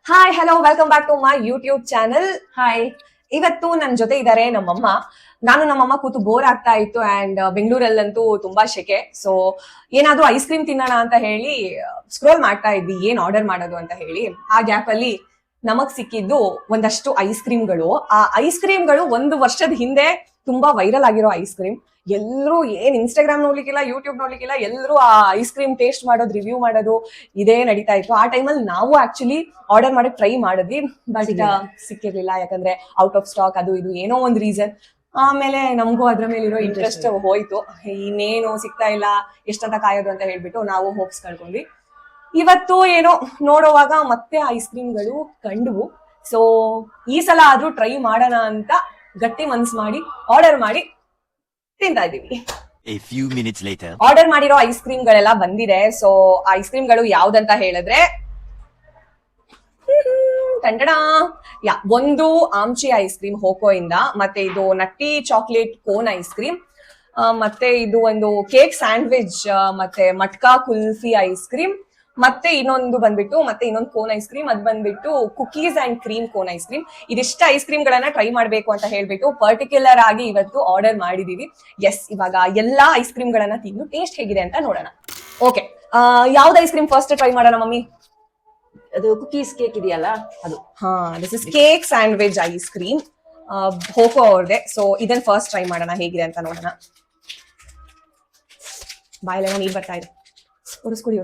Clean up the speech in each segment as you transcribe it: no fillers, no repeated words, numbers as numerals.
Hi hello welcome back to my YouTube channel. Hi. ಇವತ್ತು ನನ್ನ ಜೊತೆ ಇದ್ದಾರೆ ನಮ್ಮಮ್ಮ. ನಮ್ಮಮ್ಮ ಕೂತು ಬೋರ್ ಆಗ್ತಾ ಇತ್ತು ಅಂಡ್ ಬೆಂಗಳೂರಲ್ಲಂತೂ ತುಂಬಾ ಶೆಕೆ. ಸೊ ಏನಾದ್ರೂ ಐಸ್ ಕ್ರೀಮ್ ತಿನ್ನೋಣ ಅಂತ ಹೇಳಿ ಸ್ಕ್ರೋಲ್ ಮಾಡ್ತಾ ಇದ್ವಿ ಏನ್ ಆರ್ಡರ್ ಮಾಡೋದು ಅಂತ ಹೇಳಿ. ಆ ಗ್ಯಾಪ್ ಅಲ್ಲಿ ನಮಗ್ ಸಿಕ್ಕಿದ್ದು ಒಂದಷ್ಟು ಐಸ್ ಕ್ರೀಮ್ಗಳು. ಆ ಐಸ್ ಕ್ರೀಮ್ಗಳು 1 ವರ್ಷದ ಹಿಂದೆ ತುಂಬಾ ವೈರಲ್ ಆಗಿರೋ ಐಸ್ ಕ್ರೀಮ್. ಎಲ್ಲರೂ ಏನ್ ಇನ್ಸ್ಟಾಗ್ರಾಮ್ ನೋಡ್ಲಿಕ್ಕಿಲ್ಲ, ಯೂಟ್ಯೂಬ್ ನೋಡ್ಲಿಕ್ಕಿಲ್ಲ, ಎಲ್ಲರೂ ಆ ಐಸ್ ಕ್ರೀಮ್ ಟೇಸ್ಟ್ ಮಾಡೋದು, ರಿವ್ಯೂ ಮಾಡೋದು ಇದೇ ನಡೀತಾ ಇತ್ತು. ಆ ಟೈಮಲ್ಲಿ ನಾವು ಆಕ್ಚುಲಿ ಆರ್ಡರ್ ಮಾಡಕ್ ಟ್ರೈ ಮಾಡಿದ್ವಿ, ಬಟ್ ಸಿಕ್ಕಿರ್ಲಿಲ್ಲ. ಯಾಕಂದ್ರೆ ಔಟ್ ಆಫ್ ಸ್ಟಾಕ್, ಅದು ಇದು ಏನೋ ಒಂದ್ ರೀಸನ್. ಆಮೇಲೆ ನಮಗೂ ಅದ್ರ ಮೇಲೆ ಇರೋ ಇಂಟ್ರೆಸ್ಟ್ ಹೋಯ್ತು. ಇನ್ನೇನು ಸಿಗ್ತಾ ಇಲ್ಲ, ಎಷ್ಟಂತ ಕಾಯೋದು ಅಂತ ಹೇಳ್ಬಿಟ್ಟು ನಾವು ಹೋಪ್ಸ್ ಕಳ್ಕೊಂಡ್ವಿ. ಇವತ್ತು ಏನೋ ನೋಡುವಾಗ ಮತ್ತೆ ಐಸ್ ಕ್ರೀಮ್ಗಳು ಕಂಡ್ವು. ಸೊ ಈ ಸಲ ಆದ್ರೂ ಟ್ರೈ ಮಾಡೋಣ ಅಂತ ಗಟ್ಟಿ ಮನ್ಸ್ ಮಾಡಿ ಆರ್ಡರ್ ಮಾಡಿ ತಿಂತಾ ಇದೀವಿ. ಆರ್ಡರ್ ಮಾಡಿರೋ ಐಸ್ ಕ್ರೀಮ್ಗಳೆಲ್ಲ ಬಂದಿದೆ. ಸೊ ಐಸ್ ಕ್ರೀಮ್ಗಳು ಯಾವ್ದಂತ ಹೇಳಿದ್ರೆ ಒಂದು ಆಮ್ಚಿ ಐಸ್ ಕ್ರೀಮ್ ಹೋಕೋ ಇಂದ, ಮತ್ತೆ ಇದು Nutty chocolate cone ice cream, ಮತ್ತೆ ಇದು ಒಂದು ಕೇಕ್ ಸ್ಯಾಂಡ್ವಿಚ್, ಮತ್ತೆ ಮಟ್ಕಾ ಕುಲ್ಫಿ ಐಸ್ ಕ್ರೀಮ್, ಮತ್ತೆ ಇನ್ನೊಂದು ಬಂದ್ಬಿಟ್ಟು ಮತ್ತೆ ಇನ್ನೊಂದು ಕೋನ್ ಐಸ್ ಕ್ರೀಮ್, ಅದ್ ಬಂದ್ಬಿಟ್ಟು cookies and cream cone ice cream. ಇದಿಷ್ಟ ಐಸ್ ಕ್ರೀಮ್ ಗಳನ್ನ ಟ್ರೈ ಮಾಡ್ಬೇಕು ಅಂತ ಹೇಳ್ಬಿಟ್ಟು ಪರ್ಟಿಕ್ಯುಲರ್ ಆಗಿ ಇವತ್ತು ಆರ್ಡರ್ ಮಾಡಿದೀವಿ. ಎಸ್, ಇವಾಗ ಎಲ್ಲಾ ಐಸ್ ಕ್ರೀಮ್ ಗಳನ್ನ ತಿನ್ನು ಟೇಸ್ಟ್ ಹೇಗಿದೆ ಅಂತ ನೋಡೋಣ. ಓಕೆ, ಯಾವ್ದು ಐಸ್ ಕ್ರೀಮ್ ಫಸ್ಟ್ ಟ್ರೈ ಮಾಡೋಣ ಮಮ್ಮಿ? ಅದು ಕುಕೀಸ್ ಕೇಕ್ ಇದೆಯಲ್ಲ ಅದು. This is cake sandwich ice cream, Hocco ಅವ್ರದೆ. ಸೊ ಇದನ್ನ ಫಸ್ಟ್ ಟ್ರೈ ಮಾಡೋಣ, ಹೇಗಿದೆ ಅಂತ ನೋಡೋಣ. ಬಾಯಲ್ಲೆಲ್ಲ ನೀರ್ ಬರ್ತಾ ಇದೆ, ಒರೆಸ್ಕೊಡಿ.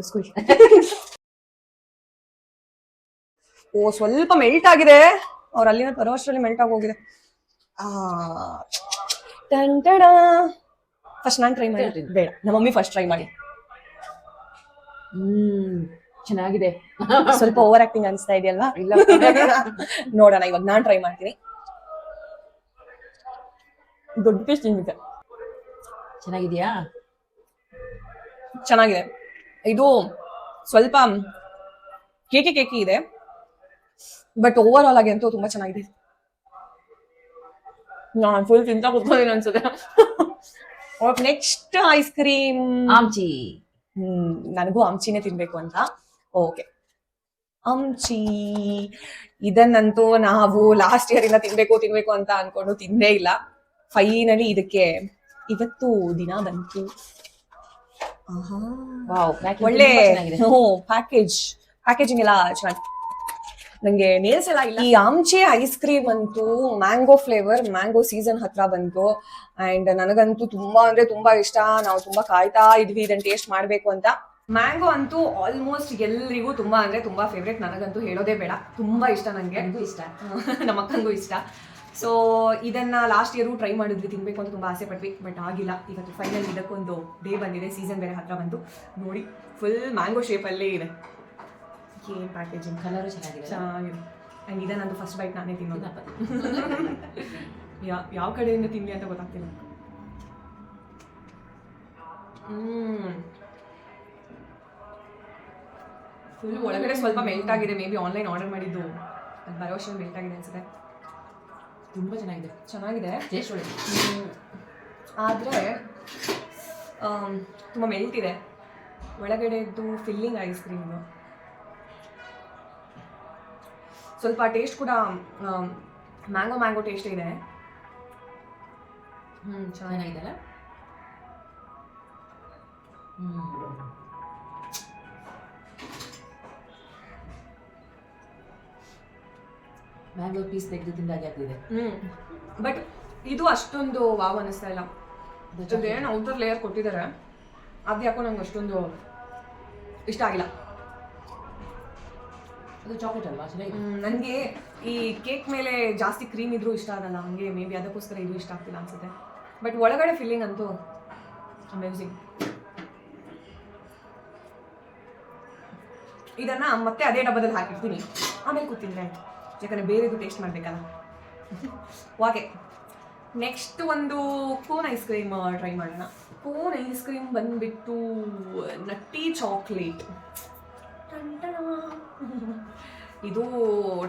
ಓ, ಸ್ವಲ್ಪ ಮೆಲ್ಟ್ ಆಗಿದೆ. ಅವ್ರ ಅಲ್ಲಿನ ತರೋಷ್ಟರಲ್ಲಿ ಮೆಲ್ಟ್ ಆಗಿ ಹೋಗಿದೆ. ಫಸ್ಟ್ ನಾನ್ ಟ್ರೈ ಮಾಡಿ, ಬೇಡ ನಮ್ಮ ಮಮ್ಮಿ ಫಸ್ಟ್ ಟ್ರೈ ಮಾಡಿ. ಚೆನ್ನಾಗಿದೆ. ಸ್ವಲ್ಪ ಓವರ್ ಆಕ್ಟಿಂಗ್ ಅನ್ಸ್ತಾ ಇದೆಯಲ್ವಾ? ಇಲ್ಲ, ನೋಡೋಣ, ಇವಾಗ ನಾನ್ ಟ್ರೈ ಮಾಡ್ತೀನಿ. ದೊಡ್ಡ ಪೀಸ್ ತಿನ್ಬಿಟ್ಟೆ. ಚೆನ್ನಾಗಿದ್ಯಾ? ಚೆನ್ನಾಗಿದೆ. ಇದು ಸ್ವಲ್ಪ ಕೇಕಿ ಇದೆ, ಬಟ್ ಓವರ್ ಆಲ್ ಆಗಿ ಅಂತೂ ತುಂಬಾ ಚೆನ್ನಾಗಿದೆ. ನಾನು ಫುಲ್ ತಿಂತ ಕೂತ್ಕೊಂಡಿದ್ದೀನಿ ಅನ್ಸುತ್ತೆ. Next ice cream Amchi. ನನಗೂ ಆಮ್ಚಿನೇ ತಿನ್ಬೇಕು ಅಂತ. ಓಕೆ, ಆಮ್ಚಿ ಇದನ್ನಂತೂ ನಾವು ಲಾಸ್ಟ್ ಇಯರ್ ಇಂದ ತಿನ್ಬೇಕು ಅಂತ ಅನ್ಕೊಂಡು ತಿಂದೇ ಇಲ್ಲ. ಫೈನಲಿ ಇದಕ್ಕೆ ಇವತ್ತು ದಿನ ಬಂತು. ಒಳ್ಳೆ ಪ್ಯಾಕೇಜಿಂಗ್ ಎಲ್ಲ ಚೆನ್ನಾಗಿ. ನಂಗೆ ನೇಲ್ಸ್ ಎಲ್ಲ ಇಲ್ಲ. ಈ ಆಮ್ಚೆ ಐಸ್ ಕ್ರೀಮ್ ಅಂತೂ ಮ್ಯಾಂಗೋ ಫ್ಲೇವರ್, ಮ್ಯಾಂಗೋ ಸೀಸನ್ ಹತ್ರ ಬಂತು ಅಂಡ್ ನನಗಂತೂ ತುಂಬಾ ಅಂದ್ರೆ ತುಂಬಾ ಇಷ್ಟ. ನಾವು ತುಂಬಾ ಕಾಯ್ತಾ ಇದ್ವಿ ಇದನ್ನ ಟೇಸ್ಟ್ ಮಾಡ್ಬೇಕು ಅಂತ. ಮ್ಯಾಂಗೋ ಅಂತೂ ಆಲ್ಮೋಸ್ಟ್ ಎಲ್ರಿಗೂ ತುಂಬಾ ಅಂದ್ರೆ ತುಂಬಾ ಫೇವ್ರೇಟ್. ನನಗಂತೂ ಹೇಳೋದೇ ಬೇಡ, ತುಂಬಾ ಇಷ್ಟ. ನಂಗೆ ಇಷ್ಟ, ನಮ್ಮ ಅಕ್ಕಂಗೂ ಇಷ್ಟ. ಸೊ ಇದನ್ನ ಲಾಸ್ಟ್ ಇಯರ್ ಟ್ರೈ ಮಾಡಿದ್ವಿ, ತಿನ್ಬೇಕು ಅಂತ ತುಂಬಾ ಆಸೆ ಪಟ್ವಿ, ಬಟ್ ಆಗಿಲ್ಲ. ಇವತ್ತು ಫೈನಲ್ ಇದಕ್ಕೊಂದು ಡೇ ಬಂದಿದೆ, ಸೀಸನ್ ಬೇರೆ ಹತ್ರ ಬಂತು. ನೋಡಿ, ಫುಲ್ ಮ್ಯಾಂಗೋ ಶೇಪ್ ಅಲ್ಲೇ ಇದೆ. ಏನ್ ಪ್ಯಾಕೇಜಿಂಗ್, ಕಲರ್ ಚೆನ್ನಾಗಿದೆ. ಅಂಡ್ ಇದನ್ನಂತೂ ಫಸ್ಟ್ ಬೈಟ್ ನಾನೇ ತಿನ್ನೋದು. ಯಾವ ಕಡೆಯಿಂದ ತಿನ್ನಿ ಅಂತ ಗೊತ್ತಾಗ್ತಿಲ್ಲ. ಫುಲ್ ಒಳಗಡೆ ಸ್ವಲ್ಪ ಮೆಲ್ಟ್ ಆಗಿದೆ. ಮೇ ಬಿ ಆನ್ಲೈನ್ ಆರ್ಡರ್ ಮಾಡಿದ್ದು ಅದು ಬರೋ ವರ್ಷ ಮೆಲ್ಟ್ ಆಗಿದೆ ಅನ್ಸುತ್ತೆ. ತುಂಬಾ ಚೆನ್ನಾಗಿದೆ ಟೇಸ್ಟ್ ಒಳ್ಳೆ. ಆದರೆ ತುಂಬ ಮೆಲ್ಟ್ ಇದೆ ಒಳಗಡೆದ್ದು ಫಿಲ್ಲಿಂಗ್ ಐಸ್ ಕ್ರೀಮ್. ಸ್ವಲ್ಪ ಟೇಸ್ಟ್ ಕೂಡ ಮ್ಯಾಂಗೋ ಟೇಸ್ಟ್ ಇದೆ. ಚೆನ್ನಾಗಿದೆಲ್ಲ. ಮ್ಯಾಂಗೋ ಪೀಸ್ ತೆಗೆದು ತಿಂದಾಗೆ ಆಗ್ತಿದೆ. ಬಟ್ ಇದು ಅಷ್ಟೊಂದು ವಾವ್ ಅನಿಸ್ತಾ ಇಲ್ಲ. ಏನು ಔಟರ್ ಲೇಯರ್ ಕೊಟ್ಟಿದ್ದಾರೆ, ಅದು ಯಾಕೋ ನಂಗೆ ಅಷ್ಟೊಂದು ಇಷ್ಟ ಆಗಿಲ್ಲ. ಅದು ಚಾಕ್ಲೇಟ್ ಅಲ್ವಾ? ನನಗೆ ಈ ಕೇಕ್ ಮೇಲೆ ಜಾಸ್ತಿ ಕ್ರೀಮ್ ಇದ್ರೂ ಇಷ್ಟ ಆಗಲ್ಲ. ಹಂಗೆ ಮೇ ಬಿ ಅದಕ್ಕೋಸ್ಕರ ಇದು ಇಷ್ಟ ಆಗ್ತಿಲ್ಲ ಅನ್ಸುತ್ತೆ. ಬಟ್ ಒಳಗಡೆ ಫಿಲ್ಲಿಂಗ್ ಅಂತೂ ಅಮೇಝಿಂಗ್. ಇದನ್ನ ಮತ್ತೆ ಅದೇ ಡಬ್ಬದಲ್ಲಿ ಹಾಕಿರ್ತೀನಿ, ಆಮೇಲೆ ಕೂತಿದ್ರೆ ಆಯ್ತು. ಯಾಕಂದ್ರೆ ಬೇರೆದು ಟೇಸ್ಟ್ ಮಾಡ್ಬೇಕಲ್ಲ. ಓಕೆ, ನೆಕ್ಸ್ಟ್ ಒಂದು ಕೋನ್ ಐಸ್ ಕ್ರೀಮ್ ಟ್ರೈ ಮಾಡೋಣ. ಕೋನ್ ಐಸ್ ಕ್ರೀಮ್ ಬಂದ್ಬಿಟ್ಟು ನಟ್ಟಿ ಚಾಕ್ಲೇಟ್. ಇದು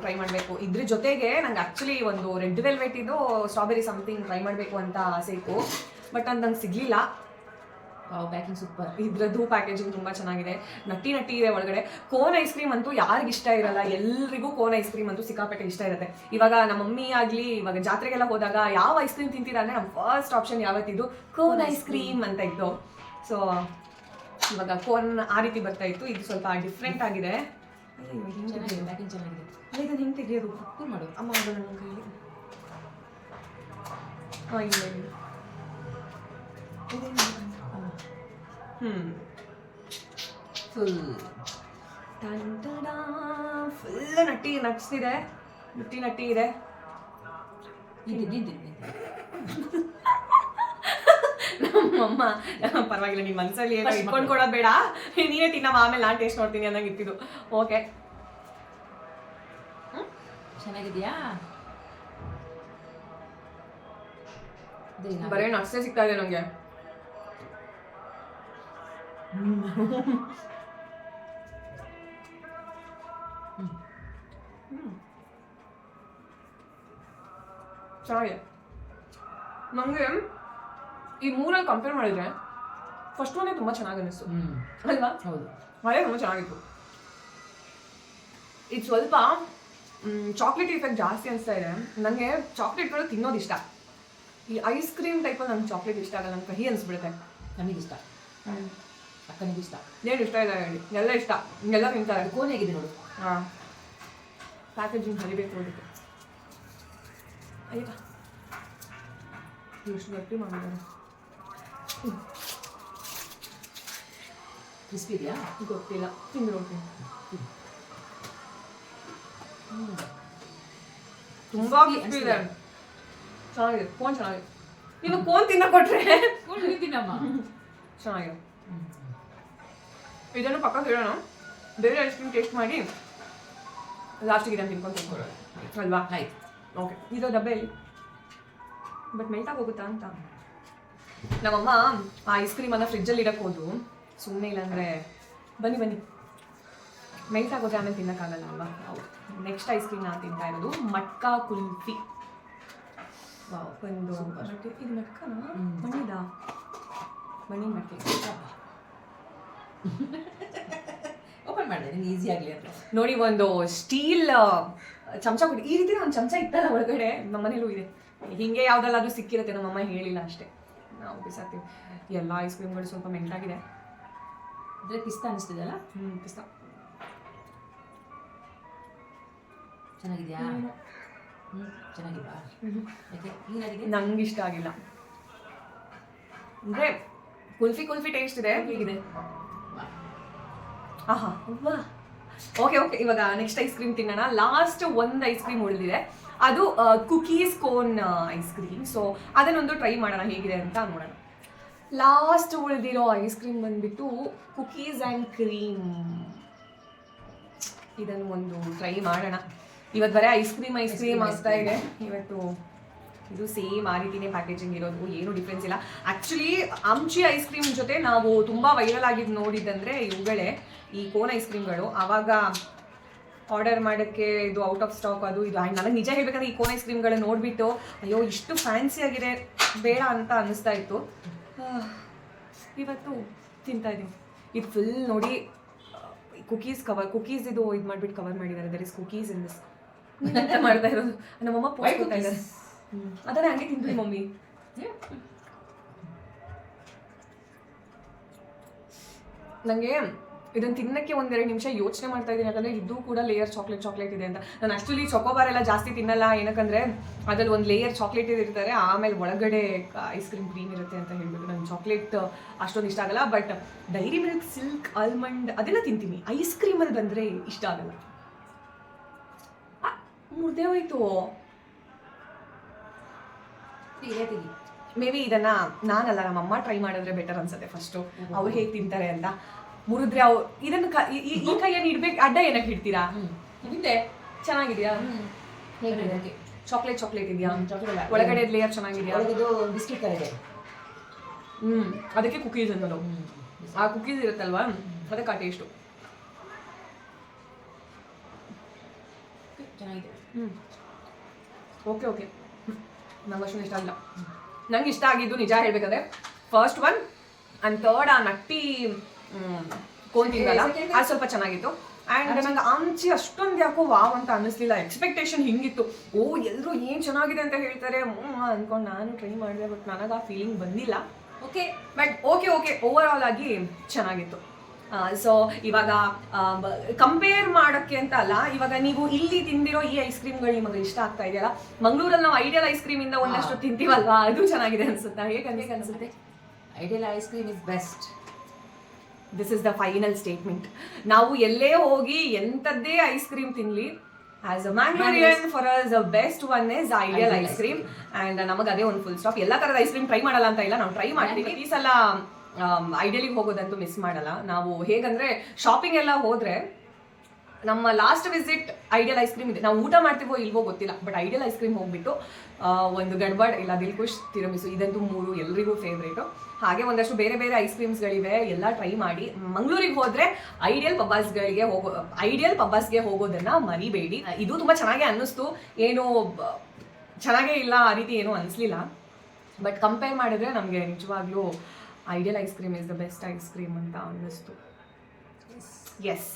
ಟ್ರೈ ಮಾಡಬೇಕು. ಇದ್ರ ಜೊತೆಗೆ ನಂಗೆ ಆಕ್ಚುಲಿ ಒಂದು ರೆಡ್ ವೆಲ್ವೆಟ್ ಇದು ಸ್ಟ್ರಾಬೆರಿ ಸಮಥಿಂಗ್ ಟ್ರೈ ಮಾಡಬೇಕು ಅಂತ ಆಸೆ ಇತ್ತು, ಬಟ್ ಅದು ನಂಗೆ ಸಿಗ್ಲಿಲ್ಲ. Packing super. ಇದ್ರದ್ದು ಪ್ಯಾಕೇಜಿಂಗ್ ತುಂಬಾ ಚೆನ್ನಾಗಿದೆ, ನಟ್ಟಿ ನಟ್ಟಿ ಇದೆ ಒಳಗಡೆ. ಕೋನ್ ಐಸ್ ಕ್ರೀಮ್ ಅಂತೂ ಯಾರಿಗ ಇಷ್ಟ ಇರಲ್ಲ, ಎಲ್ರಿಗೂ ಕೋನ್ ಐಸ್ ಕ್ರೀಮ್ ಅಂತೂ ಸಿಕ್ಕಾಪಟ್ಟೆ ಇಷ್ಟ ಇರುತ್ತೆ. ಇವಾಗ ನಮ್ಮ ಮಮ್ಮಿ ಆಗ್ಲಿ ಇವಾಗ ಜಾತ್ರೆಗೆಲ್ಲ ಹೋದಾಗ ಯಾವ ಐಸ್ ಕ್ರೀಮ್ ತಿಂತೀರಾ ಅಂದ್ರೆ ನಮ್ಮ ಫಸ್ಟ್ ಆಪ್ಷನ್ ಯಾವತ್ತಿದ್ದು ಕೋನ್ ಐಸ್ ಕ್ರೀಮ್ ಅಂತ ಇತ್ತು. ಸೊ ಇವಾಗ ಕೋನ್ ಆ ರೀತಿ ಬರ್ತಾ ಇತ್ತು, ಇದು ಸ್ವಲ್ಪ ಡಿಫ್ರೆಂಟ್ ಆಗಿದೆ. ಚೆನ್ನಾಗಿದೆ, ಪ್ಯಾಕಿಂಗ್ ಚೆನ್ನಾಗಿದೆ. ಇದನ್ನ ಹಿಂಗೆ ತೆಗಿಯೋದು ಕೂಲ್ ಮಾಡು. ಅಮ್ಮ ಅದು ನನ್ನ ಕೈಲಿ. ಹಾಂ ಇಲ್ಲ ಇಲ್ಲ ಫುಲ್ ಫುಲ್ ನಟ್ಟಿ ನಟ್ಸಿದೆ, ನಟ್ಟಿ ನಟ್ಟಿ ಇದೆ. ನಮ್ಮಮ್ಮ ಪರವಾಗಿಲ್ಲ, ನಿಮ್ಮ ಮನಸ್ಸಲ್ಲಿ ಏನೋ ಇಟ್ಕೊಂಡು ಕೊಡೋದು ಬೇಡ, ನೀನೇ ತಿನ್ನಮ್ಮ ಆಮೇಲೆ ನಾನು ಟೇಸ್ಟ್ ನೋಡ್ತೀನಿ ಅನ್ನಂಗೆ ಇಟ್ಟಿದ್ದು. ಓಕೆ, ಚೆನ್ನಾಗಿದೆಯಾ? ಬರೀ ನಟ್ಸೇ ಸಿಗ್ತಾ ಇದೆ ನನಗೆ. ಚೆನ್ನಾಗಿದೆ. ನನಗೆ ಈ ಮೂರಲ್ಲಿ ಕಂಪೇರ್ ಮಾಡಿದ್ರೆ ಫಸ್ಟ್ ಒನ್ನೇ ತುಂಬ ಚೆನ್ನಾಗಿ ಅನ್ನಿಸ್ತು ಅಲ್ವಾ? ಹೌದು, ಅದೇ ತುಂಬ ಚೆನ್ನಾಗಿತ್ತು. ಇದು ಸ್ವಲ್ಪ ಚಾಕ್ಲೇಟ್ ಇಫೆಕ್ಟ್ ಜಾಸ್ತಿ ಅನಿಸ್ತಾ ಇದೆ ನನಗೆ. ಚಾಕ್ಲೇಟ್ಗಳು ತಿನ್ನೋದು ಇಷ್ಟ, ಈ ಐಸ್ ಕ್ರೀಮ್ ಟೈಪಲ್ಲಿ ನಂಗೆ ಚಾಕ್ಲೇಟ್ ಇಷ್ಟ ಆಗಲ್ಲ, ನಂಗೆ ಕಹಿ ಅನಿಸ್ಬಿಡುತ್ತೆ. ನಮಗಿಷ್ಟ, ಅಕ್ಕನಿಗೂ ಇಷ್ಟ. ಏನು ಇಷ್ಟ ಇಲ್ಲ ಹೇಳಿ, ಎಲ್ಲ ಇಷ್ಟ, ಎಲ್ಲ ತಿಂತಾರೆ. ಕೋನ್ ಹೇಗಿದೆ ನೋಡು. ಹಾಂ, ಪ್ಯಾಕೇಜಿಂಗ್ ಹರಿಬೇಕು ಅದಕ್ಕೆ. ಆಯ್ತಾ ಎಷ್ಟು ಗಟ್ಟಿ ಮಾಡಿದ್ದಾರೆ. ಕ್ರಿಸ್ಪಿ ಇದೆಯಾ? ಗೊತ್ತಿಲ್ಲ, ತಿಂದು ನೋಡ್ತೀನಿ. ತುಂಬ ಕ್ರಿಸ್ಪಿ ಇದೆ, ಚೆನ್ನಾಗಿದೆ. ಕೋನ್ ಚೆನ್ನಾಗಿದೆ. ನೀನು ಕೋನ್ ತಿನ್ನ ಕೊಟ್ರೆ ತಿನ್ನಮ್ಮ. ಚೆನ್ನಾಗಿದೆ. ಇದನ್ನು ಪಕ್ಕ ಇಡೋಣ, ಬೇರೆ ಐಸ್ ಕ್ರೀಮ್ ಟೇಸ್ಟ್ ಮಾಡಿ ಲಾಸ್ಟಿಗೆ ಇದನ್ನು ತಿನ್ಕೊಂಡು ತಿನ್ಕೊಳ್ಳೋದು ಅಲ್ವಾ? ಆಯ್ತು, ಓಕೆ. ಇದು ಡಬ್ಬೆಯಲ್ಲಿ ಬಟ್ ಮೆಲ್ಟಾಗಿ ಹೋಗುತ್ತಾ ಅಂತ. ನಮ್ಮಮ್ಮ ಆ ಐಸ್ ಕ್ರೀಮನ್ನು ಫ್ರಿಜ್ಜಲ್ಲಿ ಇಡಕ್ಕೆ ಹೋದ್ರು, ಸುಮ್ಮನೆ ಇಲ್ಲಾಂದರೆ ಬನ್ನಿ ಬನ್ನಿ ಮೆಲ್ಟ್ ಆಗೋದ್ರೆ ಆಮೇಲೆ ತಿನ್ನೋಕ್ಕಾಗಲ್ಲ ಅಲ್ವಾ? ಹೌದು. ನೆಕ್ಸ್ಟ್ ಐಸ್ ಕ್ರೀಮ್ ನಾನು ತಿಂತಾ ಇರೋದು ಮಟ್ಕಾ ಕುಲ್ಫಿ. ಒಂದು ಇದು ಮಟ್ಕನಾ? ಮಣ್ಣಿದ ಮಣ್ಣಿ ಮಟ್ಕೆ. ಓಪನ್ ಮಾಡಿದೆ ನೀನು ಈಸಿ ಆಗಲಿ ಅಂತ ನೋಡಿ. ಒಂದು ಸ್ಟೀಲ್ ಚಮಚ ಕೊಟ್ಟು, ಈ ರೀತಿ ಒಂದು ಚಮಚ ಇತ್ತಲ್ಲ ಒಳಗಡೆ, ನಮ್ಮ ಮನೇಲೂ ಇದೆ. ಹೀಗೆ ಯಾವುದಲ್ಲಾದ್ರೂ ಸಿಕ್ಕಿರುತ್ತೆ, ನಮ್ಮಮ್ಮ ಹೇಳಿಲ್ಲ ಅಷ್ಟೇ, ನಾವು ಬಿಸಾಕ್ತೀವಿ. ಎಲ್ಲ ಐಸ್ ಕ್ರೀಮ್ಗಳು ಸ್ವಲ್ಪ ಮೆಲ್ಟಾಗಿದೆ. ಅಂದರೆ ಪಿಸ್ತಾ ಅನಿಸ್ತಿದೆಯಲ್ಲ? ಪಿಸ್ತಾ ಚೆನ್ನಾಗಿದೆಯಾ? ಚೆನ್ನಾಗಿಲ್ವಾ? ಯಾಕೆ ನೀನಾಗಿದೆ? ನಂಗೆ ಇಷ್ಟ ಆಗಿಲ್ಲ. ಅಂದರೆ ಕುಲ್ಫಿ ಕುಲ್ಫಿ ಟೇಸ್ಟ್ ಇದೆ, ಹೇಗಿದೆ? ಆಹಾ, ವಾ. ಓಕೆ ಓಕೆ, ಇವಾಗ ನೆಕ್ಸ್ಟ್ ಐಸ್ ಕ್ರೀಮ್ ತಿನ್ನೋಣ. ಲಾಸ್ಟ್ ಒಂದು ಐಸ್ ಕ್ರೀಮ್ ಉಳಿದಿದೆ, ಅದು cookies cone ice cream. So ಅದನ್ನೊಂದು ಟ್ರೈ ಮಾಡೋಣ ಹೇಗಿದೆ ಅಂತ ನೋಡೋಣ. ಲಾಸ್ಟ್ ಉಳಿದಿರೋ ಐಸ್ ಕ್ರೀಮ್ ಬಂದ್ಬಿಟ್ಟು ಕುಕೀಸ್ ಆ್ಯಂಡ್ ಕ್ರೀಮ್. ಇದನ್ನು ಒಂದು ಟ್ರೈ ಮಾಡೋಣ. ಇವತ್ತು ಬರೀ ಐಸ್ ಕ್ರೀಮ್ ಆಗ್ತಾ ಇದೆ ಇವತ್ತು. ಇದು ಸೇಮ್ ಆ ರೀತಿನೇ ಪ್ಯಾಕೇಜಿಂಗ್ ಇರೋದು, ಏನು ಡಿಫ್ರೆನ್ಸ್ ಇಲ್ಲ. ಆ್ಯಕ್ಚುಲಿ ಆಮ್ಚಿ ಐಸ್ ಕ್ರೀಮ್ ಜೊತೆ ನಾವು ತುಂಬ ವೈರಲ್ ಆಗಿದ್ದು ನೋಡಿದ್ದಂದರೆ ಇವುಗಳೇ, ಈ ಕೋನ್ ಐಸ್ ಕ್ರೀಮ್ಗಳು. ಆವಾಗ ಆರ್ಡರ್ ಮಾಡೋಕ್ಕೆ ಇದು ಔಟ್ ಆಫ್ ಸ್ಟಾಕ್ ಅದು ಇದು. ಆ್ಯಂಡ್ ನನಗೆ ನಿಜ ಹೇಳ್ಬೇಕಂದ್ರೆ ಈ ಕೋನ್ ಐಸ್ ಕ್ರೀಮ್ಗಳು ನೋಡಿಬಿಟ್ಟು ಅಯ್ಯೋ ಇಷ್ಟು ಫ್ಯಾನ್ಸಿಯಾಗಿದೆ ಬೇಡ ಅಂತ ಅನ್ನಿಸ್ತಾ ಇತ್ತು. ಇವತ್ತು ತಿಂತಾ ಇದ್ದೀನಿ. ಇದು ಫುಲ್ ನೋಡಿ, ಕುಕೀಸ್ ಕುಕೀಸ್ ಇದು ಮಾಡಿಬಿಟ್ಟು ಕವರ್ ಮಾಡಿದ್ದಾರೆ. There is cookies in this. ಮಾಡ್ತಾ ಇರೋದು ನಮ್ಮಮ್ಮ ಪೋಸ್ಟ್ ಕೊಡ್ತಾ ಇದ್ದಾರೆ. ಅದನ್ನ ಹಂಗೆ ತಿಂದ್ವಿ ಮಮ್ಮಿ. ನನಗೆ ಇದನ್ನು ತಿನ್ನಕ್ಕೆ ಒಂದೆರಡು ನಿಮಿಷ ಯೋಚನೆ ಮಾಡ್ತಾ ಇದ್ದೀನಿ, ಯಾಕಂದರೆ ಇದು ಕೂಡ ಲೇಯರ್ ಚಾಕ್ಲೇಟ್ ಇದೆ ಅಂತ. ನಾನು ಆ್ಯಕ್ಚುಲಿ ಚೊಕೋಬಾರ್ ಎಲ್ಲ ಜಾಸ್ತಿ ತಿನ್ನಲ್ಲ, ಏನಕ್ಕಂದರೆ ಅದ್ರಲ್ಲಿ ಒಂದು ಲೇಯರ್ ಚಾಕ್ಲೇಟ್ ಇರ್ತಾರೆ, ಆಮೇಲೆ ಒಳಗಡೆ ಐಸ್ ಕ್ರೀಮ್ ಇರುತ್ತೆ ಅಂತ ಹೇಳ್ಬಿಟ್ಟು ನಂಗೆ ಚಾಕ್ಲೇಟ್ ಅಷ್ಟೊಂದು ಇಷ್ಟ ಆಗಲ್ಲ. But dairy milk, silk, almond ಅದೆಲ್ಲ ತಿಂತೀನಿ. ಐಸ್ ಕ್ರೀಮಲ್ಲಿ ಬಂದರೆ ಇಷ್ಟ ಆಗಲ್ಲ. ಮುರ್ದೇ ಹೋಯ್ತು. ಮೇ ಬಿ ಇದನ್ನು ನಾನಲ್ಲ ನಮ್ಮಮ್ಮ ಟ್ರೈ ಮಾಡಿದ್ರೆ ಬೆಟರ್ ಅನ್ಸುತ್ತೆ. ಫಸ್ಟು ಅವ್ರು ಹೇಗೆ ತಿಂತಾರೆ ಅಂತ ಮುರಿದ್ರೆ ಅವ್ರು ಇದನ್ನು ಈ ಕೈಯನ್ನು ಇಡ್ಬೇಕು. ಅಡ್ಡ ಏನಕ್ಕೆ ಇಡ್ತೀರಾ? ಹಿಂದೆ ಚೆನ್ನಾಗಿದೆಯಾ? ಹೇಗಿದೆ? ಚಾಕ್ಲೇಟ್ ಇದೆಯಾ? ಒಳಗಡೆ ಲೇಯರ್ ಚೆನ್ನಾಗಿದೆಯಾ? ಬಿಸ್ಕಿಟ್ ಥರ ಇದೆ. ಅದಕ್ಕೆ ಕುಕೀಸ್ ಅನ್ನೋದು. ಆ ಕುಕೀಸ್ ಇರುತ್ತಲ್ವಾ, ಅದಕ್ಕೆ ಆ ಟೇಸ್ಟು ಚೆನ್ನಾಗಿದೆ. ಓಕೆ ನಂಗೆ ಅಷ್ಟು ಇಷ್ಟ ಆಗಿಲ್ಲ. ನಂಗೆ ಇಷ್ಟ ಆಗಿದ್ದು ನಿಜ ಹೇಳ್ಬೇಕಂದ್ರೆ ಫಸ್ಟ್ ಒನ್ ಅಂಡ್ ಥರ್ಡ್ ಆ ನಟ್ಟಿ ಕೋನ್ ತಿಂದಲ್ಲ Second. ಅದು ಸ್ವಲ್ಪ ಚೆನ್ನಾಗಿತ್ತು. ಅಂಡ್ ನಂಗೆ ಆಂಚಿ ಅಷ್ಟೊಂದು ಯಾಕೋ ವಾವ್ ಅಂತ ಅನ್ನಿಸ್ಲಿಲ್ಲ. ಎಕ್ಸ್ಪೆಕ್ಟೇಷನ್ ಹಿಂಗಿತ್ತು, ಓ ಎಲ್ಲರೂ ಏನ್ ಚೆನ್ನಾಗಿದೆ ಅಂತ ಹೇಳ್ತಾರೆ ಅನ್ಕೊಂಡು ನಾನು ಟ್ರೈ ಮಾಡಿದೆ, ಬಟ್ ನನಗೆ ಆ ಫೀಲಿಂಗ್ ಬಂದಿಲ್ಲ. Okay but okay over all ಆಗಿ ಚೆನ್ನಾಗಿತ್ತು. ಸೊ ಇವಾಗ ಕಂಪೇರ್ ಮಾಡೋಕ್ಕೆ ಅಂತ ಅಲ್ಲ, ಇವಾಗ ನೀವು ಇಲ್ಲಿ ತಿಂದಿರೋ ಈ ಐಸ್ ಕ್ರೀಮ್ಗಳು ನಿಮಗೆ ಇಷ್ಟ ಆಗ್ತಾ ಇದೆಯಲ್ಲ, ಮಂಗಳೂರಲ್ಲಿ ನಾವು ಐಡಿಯಲ್ ಐಸ್ ಕ್ರೀಮ್ ಇಂದ ಒಂದಷ್ಟು ತಿಂತೀವಲ್ವಾ, ಅದು ಚೆನ್ನಾಗಿದೆ ಅನ್ಸುತ್ತಾ? ಹೇಗೆ ಅನ್ಸುತ್ತೆ? Ideal ice cream is best. This is the final statement. ನಾವು ಎಲ್ಲೇ ಹೋಗಿ ಎಂಥದ್ದೇ ಐಸ್ ಕ್ರೀಮ್ ತಿನ್ಲಿ, as a Mangalorean for us the best one is ideal ice cream. And ನಮಗೆ ಅದೇ ಒಂದು ಫುಲ್ ಸ್ಟಾಪ್. ಎಲ್ಲ ತರದ ಐಸ್ ಕ್ರೀಮ್ ಟ್ರೈ ಮಾಡಲ್ಲ ಅಂತ ಇಲ್ಲ, ನಾವು ಟ್ರೈ ಮಾಡ್ತೀವಿ. ಈ ಸಲ ಐಡಿಯಲಿಗೆ ಹೋಗೋದಂತೂ ಮಿಸ್ ಮಾಡಲ್ಲ ನಾವು. ಹೇಗಂದ್ರೆ ಶಾಪಿಂಗ್ ಎಲ್ಲ ಹೋದ್ರೆ ನಮ್ಮ last visit ideal ice cream ಇದೆ. ನಾವು ಊಟ ಮಾಡ್ತೀವೋ ಇಲ್ವೋ ಗೊತ್ತಿಲ್ಲ, ಬಟ್ ಐಡಿಯಲ್ ಐಸ್ ಕ್ರೀಮ್ ಹೋಗ್ಬಿಟ್ಟು ಒಂದು ಗಡ್ಬಡ್ ಇಲ್ಲ ದಿಲ್ಖುಷ್ ತಿರಮಿಸು, ಇದಂತೂ 3 ಎಲ್ರಿಗೂ ಫೇವ್ರೇಟು. ಹಾಗೆ ಒಂದಷ್ಟು ಬೇರೆ ಬೇರೆ ಐಸ್ ಕ್ರೀಮ್ಸ್ಗಳಿವೆ, ಎಲ್ಲ ಟ್ರೈ ಮಾಡಿ. ಮಂಗಳೂರಿಗೆ ಹೋದ್ರೆ ಐಡಿಯಲ್ ಪಬ್ಬಾಸ್ಗೆ ಹೋಗೋದನ್ನ ಮರಿಬೇಡಿ. ಇದು ತುಂಬಾ ಚೆನ್ನಾಗೇ ಅನ್ನಿಸ್ತು, ಏನು ಚೆನ್ನಾಗೇ ಇಲ್ಲ ಆ ರೀತಿ ಏನೂ ಅನಿಸ್ಲಿಲ್ಲ. ಬಟ್ ಕಂಪೇರ್ ಮಾಡಿದ್ರೆ ನಮಗೆ ನಿಜವಾಗ್ಲೂ Ideal ice cream is the best ice cream ಅಂತ ಅನ್ನಿಸ್ತು. Yes,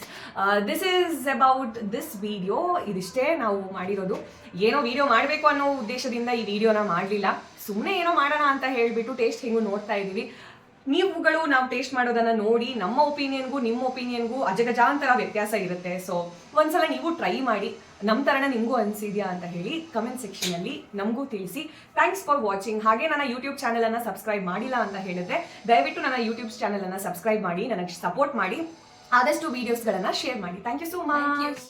this is about this video. ಇದಿಷ್ಟೇ ನಾವು ಮಾಡಿರೋದು. ಏನೋ ವಿಡಿಯೋ ಮಾಡಬೇಕು ಅನ್ನೋ ಉದ್ದೇಶದಿಂದ ಈ ವಿಡಿಯೋನ ಮಾಡಲಿಲ್ಲ, ಸುಮ್ಮನೆ ಏನೋ ಮಾಡೋಣ ಅಂತ ಹೇಳಿಬಿಟ್ಟು ಟೇಸ್ಟ್ ಹೆಂಗೂ ನೋಡ್ತಾ ಇದ್ದೀವಿ. ನೀವುಗಳು ನಾವು ಟೇಸ್ಟ್ ಮಾಡೋದನ್ನ ನೋಡಿ ನಮ್ಮ ಒಪಿನಿಯನ್ಗೂ ನಿಮ್ಮ ಒಪಿನಿಯನ್ಗೂ ಅಜಗಜಾಂತರ ವ್ಯತ್ಯಾಸ ಇರುತ್ತೆ. ಸೊ ಒಂದ್ಸಲ ನೀವು ಟ್ರೈ ಮಾಡಿ, ನಮ್ಮ ಥರನ ನಿಮಗೂ ಅನಿಸಿದ್ಯಾ ಅಂತ ಹೇಳಿ ಕಮೆಂಟ್ ಸೆಕ್ಷನಲ್ಲಿ ನಮಗೂ ತಿಳಿಸಿ. Thanks for watching. ಹಾಗೆ ನನ್ನ ಯೂಟ್ಯೂಬ್ ಚಾನಲನ್ನು ಸಬ್ಸ್ಕ್ರೈಬ್ ಮಾಡಿಲ್ಲ ಅಂತ ಹೇಳಿದ್ರೆ ದಯವಿಟ್ಟು ನನ್ನ ಯೂಟ್ಯೂಬ್ ಚಾನಲನ್ನು ಸಬ್ಸ್ಕ್ರೈಬ್ ಮಾಡಿ, ನನಗೆ ಸಪೋರ್ಟ್ ಮಾಡಿ, ಆದಷ್ಟು ವಿಡಿಯೋಸ್ಗಳನ್ನು ಶೇರ್ ಮಾಡಿ. Thank you so much.